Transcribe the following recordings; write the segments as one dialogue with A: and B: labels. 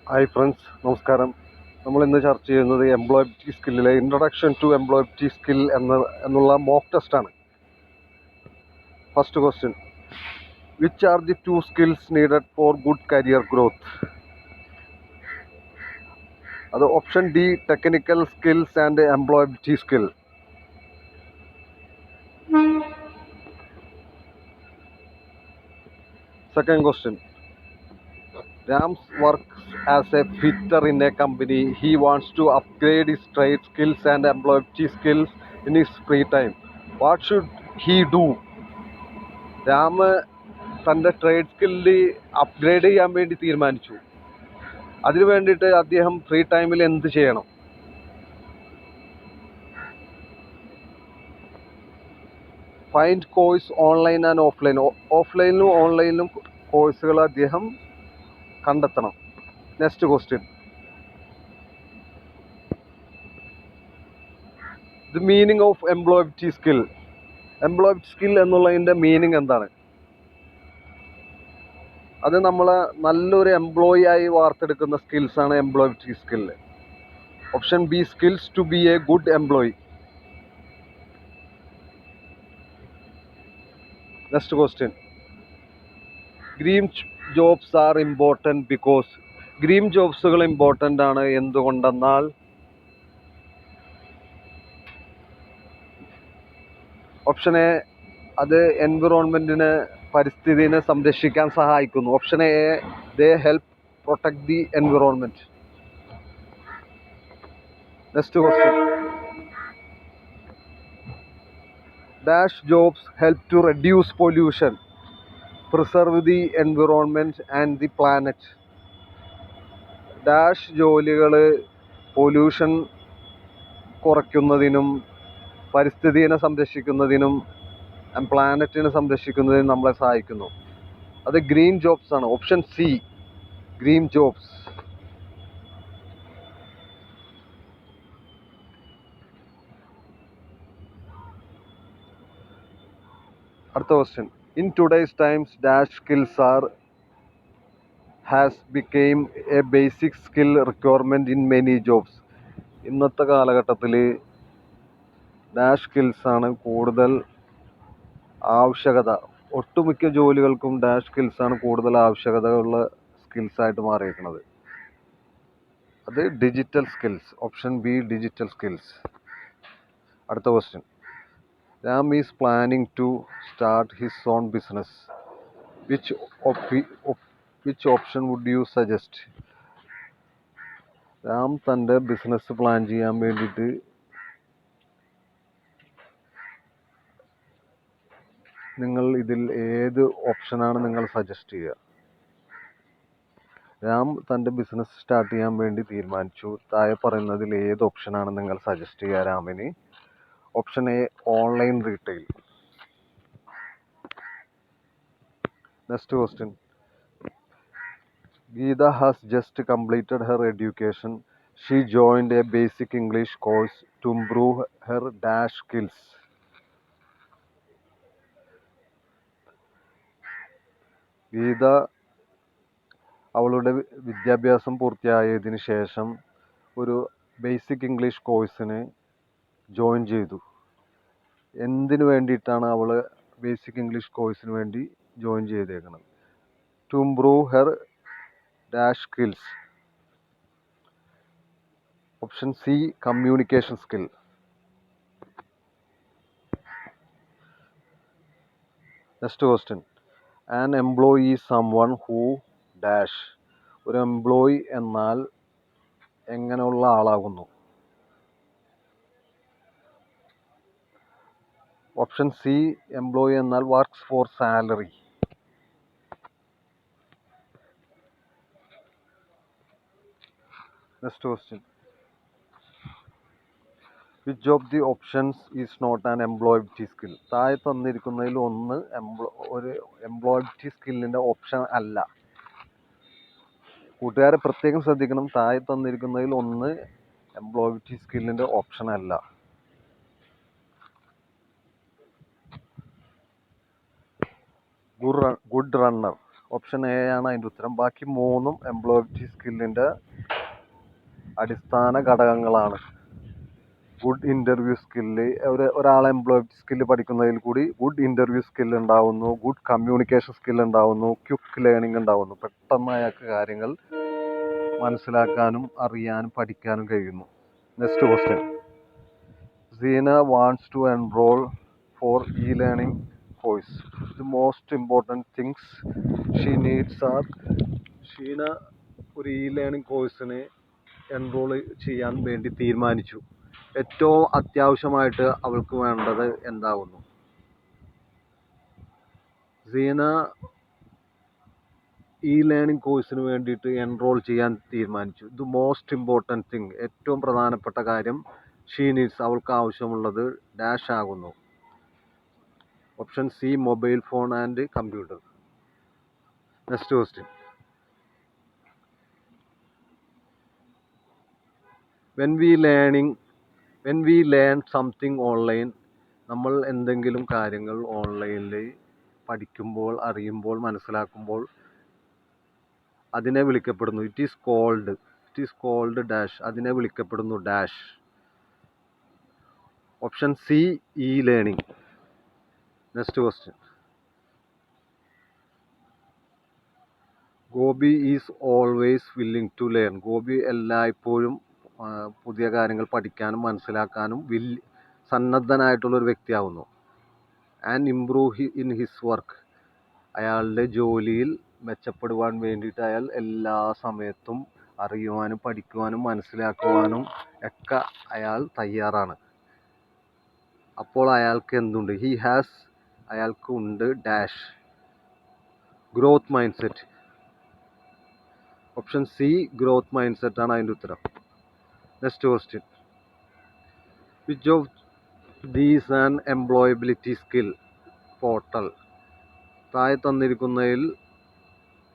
A: Hi friends, നമസ്കാരം. നമ്മൾ ഇന്ന് ചർച്ച ചെയ്യുന്നത് എംപ്ലോയബിലിറ്റി സ്കില്ലിലെ introduction to employability skill mock മോക്ക് ടെസ്റ്റാണ്. First question: which are the 2 skills needed for good career growth? അത് option D, technical skills and employability skill. Second question: Rams works as a fitter in a company. He wants to upgrade his trade skills and employability skills in his free time. What should he do? Ram തൻ്റെ trade skill upgrade ചെയ്യാൻ വേണ്ടി തീരുമാനിച്ചു. അതിനു വേണ്ടിയിട്ട് അദ്ദേഹം free ടൈമിൽ എന്ത് ചെയ്യണം? Find course online and offline. ഓഫ്ലൈനിലും ഓൺലൈനിലും കോഴ്സുകൾ അദ്ദേഹം കണ്ടെത്തണം. Next question: the meaning of employability skill. എംപ്ലോയബിലിറ്റി സ്കിൽ എന്നുള്ളതിൻ്റെ മീനിങ് എന്താണ്? അത് നമ്മളെ നല്ലൊരു എംപ്ലോയി ആയി വാർത്തെടുക്കുന്ന സ്കിൽസാണ് employability skill. Option B, skills to be a good employee. Next question: green jobs are important because. Green ജോബ്സുകൾ ഇമ്പോർട്ടൻ്റ് ആണ് എന്തുകൊണ്ടെന്നാൽ ഓപ്ഷൻ എ, അത് എൻവിറോൺമെൻറ്റിനെ, പരിസ്ഥിതിനെ സംരക്ഷിക്കാൻ സഹായിക്കുന്നു. Option A, they help protect the environment. Next question: dash jobs help to reduce pollution, preserve the environment and the planet. Dash ജോലികൾ pollution കുറയ്ക്കുന്നതിനും പരിസ്ഥിതിയെ സംരക്ഷിക്കുന്നതിനും പ്ലാനറ്റിനെ സംരക്ഷിക്കുന്നതിനും നമ്മളെ സഹായിക്കുന്നു. അത് ഗ്രീൻ ജോബ്സ് ആണ്. Option C, green jobs. അടുത്ത question: in today's times dash skills are has become a basic skill requirement in many jobs. ഇന്നത്തെ കാലഘട്ടത്തിൽ ഡാഷ് സ്കിൽസാണ് കൂടുതൽ ആവശ്യകത. ഒട്ടുമിക്ക ജോലികൾക്കും ഡാഷ് സ്കിൽസാണ് കൂടുതൽ ആവശ്യകതയുള്ള സ്കിൽസായിട്ട് മാറിയിരിക്കുന്നത്. അത് digital skills. Option B, digital skills. അടുത്ത question: Ram is planning to start his own business. Which option would you suggest? Ram തൻ്റെ ബിസിനസ് പ്ലാൻ ചെയ്യാൻ വേണ്ടിയിട്ട് നിങ്ങൾ ഇതിൽ ഏത് ഓപ്ഷനാണ് നിങ്ങൾ സജസ്റ്റ് ചെയ്യുക? രാം തൻ്റെ ബിസിനസ് സ്റ്റാർട്ട് ചെയ്യാൻ വേണ്ടി തീരുമാനിച്ചു. താഴെ പറയുന്നതിൽ ഏത് ഓപ്ഷനാണ് നിങ്ങൾ സജസ്റ്റ് ചെയ്യുക രാമിന്? Option A, online retail. Next question: Geeta has just completed her education. She joined a basic English course to improve her dash skills. Geeta അവളുടെ വിദ്യാഭ്യാസം പൂർത്തിയായതിനു ശേഷം ഒരു ബേസിക് ഇംഗ്ലീഷ് കോഴ്സിന് ജോയിൻ ചെയ്തു. എന്തിനു വേണ്ടിയിട്ടാണ് അവൾ ബേസിക് ഇംഗ്ലീഷ് കോഴ്സിന് വേണ്ടി ജോയിൻ ചെയ്തേക്കുന്നത്? To improve her dash skills. Option C, communication skill. Next question: an employee is someone who dash. ഒരു എംപ്ലോയി എന്നാൽ എങ്ങനെയുള്ള ആളാകുന്നു? ഓപ്ഷൻ സി, എംപ്ലോയി എന്നാൽ works for salary. Next question: which of the options is not an employability skill? താഴെ തന്നിരിക്കുന്നതിൽ ഒന്ന് ഒരു employability സ്കില്ലിൻ്റെ ഓപ്ഷൻ അല്ല. കൂട്ടുകാരെ പ്രത്യേകം ശ്രദ്ധിക്കണം, താഴെ തന്നിരിക്കുന്നതിൽ ഒന്ന് എംപ്ലോയബിലിറ്റി സ്കില്ലിൻ്റെ ഓപ്ഷൻ അല്ല. Good runner. ഓപ്ഷൻ എ ആണ് അതിൻ്റെ ഉത്തരം. ബാക്കി മൂന്നും എംപ്ലോയബിലിറ്റി സ്കില്ലിൻ്റെ അടിസ്ഥാന ഘടകങ്ങളാണ്. ഗുഡ് ഇൻ്റർവ്യൂ സ്കില്ല്, ഒരാളെ എംപ്ലോയബിലിറ്റി സ്കില്ല് പഠിക്കുന്നതിൽ കൂടി ഗുഡ് ഇൻ്റർവ്യൂ സ്കില്ല് ഉണ്ടാവുന്നു, ഗുഡ് കമ്മ്യൂണിക്കേഷൻ സ്കില്ല് ഉണ്ടാവുന്നു, ക്വിക്ക് ലേണിംഗ് ഉണ്ടാവുന്നു. പെട്ടെന്ന് അയാൾക്ക് കാര്യങ്ങൾ മനസ്സിലാക്കാനും അറിയാനും പഠിക്കാനും കഴിയുന്നു. Next question. Seena wants to enrol for e-learning course. The most important things she needs are. Sheena ഒരു ഇ-ലേണിംഗ് കോഴ്സിന് എൻറോൾ ചെയ്യാൻ വേണ്ടി തീരുമാനിച്ചു. ഏറ്റവും അത്യാവശ്യമായിട്ട് അവൾക്ക് വേണ്ടത് എന്താകുന്നു? സീന ഇ-ലേണിംഗ് കോഴ്സിന് വേണ്ടിയിട്ട് എൻറോൾ ചെയ്യാൻ തീരുമാനിച്ചു. ദി മോസ്റ്റ് ഇമ്പോർട്ടൻറ്റ് തിങ്, ഏറ്റവും പ്രധാനപ്പെട്ട കാര്യം, ഷീ നീഡ്സ്, അവൾക്ക് ആവശ്യമുള്ളത് ഡാഷ് ആകുന്നു. Option C, mobile phone and computer. Next question. When we learn something online, നമ്മൾ എന്തെങ്കിലും കാര്യങ്ങൾ ഓൺലൈനിൽ പഠിക്കുമ്പോൾ, അറിയുമ്പോൾ, മനസ്സിലാക്കുമ്പോൾ അതിനെ വിളിക്കപ്പെടുന്നു. ഇറ്റ് ഈസ് കോൾഡ് ഡാഷ്, അതിനെ വിളിക്കപ്പെടുന്നു dash. Option C, e learning. Next question. Gopi is always willing to learn. Gopi എല്ലായ്പ്പോഴും പുതിയ കാര്യങ്ങൾ പഠിക്കാനും മനസ്സിലാക്കാനും സന്നദ്ധനായിട്ടുള്ളൊരു വ്യക്തിയാവുന്നു. And improve in his work, അയാളുടെ ജോലിയിൽ മെച്ചപ്പെടുവാൻ വേണ്ടിയിട്ട് അയാൾ എല്ലാ സമയത്തും അറിയുവാനും പഠിക്കുവാനും മനസ്സിലാക്കുവാനും ഒക്കെ അയാൾ തയ്യാറാണ്. അപ്പോൾ അയാൾക്ക് എന്തുണ്ട്? അയാൾക്ക് ഉണ്ട് dash, growth mind set. Option C, growth mind set ആണ് അതിൻ്റെ ഉത്തരം. Next question. Which of these an employability skill portal? താഴെ തന്നിരിക്കുന്നതിൽ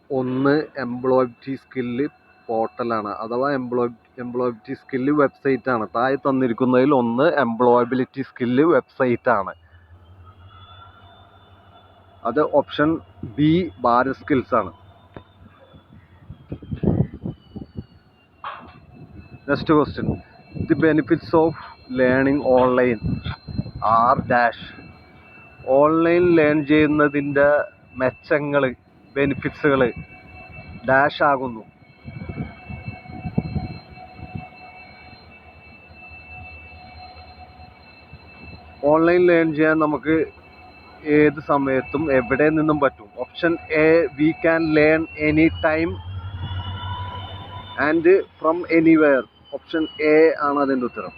A: ഒന്ന് എംപ്ലോയബിലിറ്റി സ്കില്ല് പോർട്ടലാണ്, അഥവാ എംപ്ലോയബിലിറ്റി സ്കില്ല് വെബ്സൈറ്റ് ആണ്. താഴെ തന്നിരിക്കുന്നതിൽ ഒന്ന് എംപ്ലോയബിലിറ്റി സ്കില്ല് വെബ്സൈറ്റ് ആണ്. അത് ഓപ്ഷൻ ബി, ഭാരത് സ്കിൽസ് ആണ്. Next question. The benefits of learning online are dash. Online learn ചെയ്യുന്നതിൻ്റെ മെച്ചങ്ങൾ, ബെനിഫിറ്റ്സുകൾ ഡാഷ് ആകുന്നു. ഓൺലൈൻ ലേൺ ചെയ്യാൻ നമുക്ക് ഏത് സമയത്തും എവിടെ നിന്നും പറ്റും. Option A, we can learn any time and from anywhere. Option A ആണ് അതിൻ്റെ ഉത്തരം.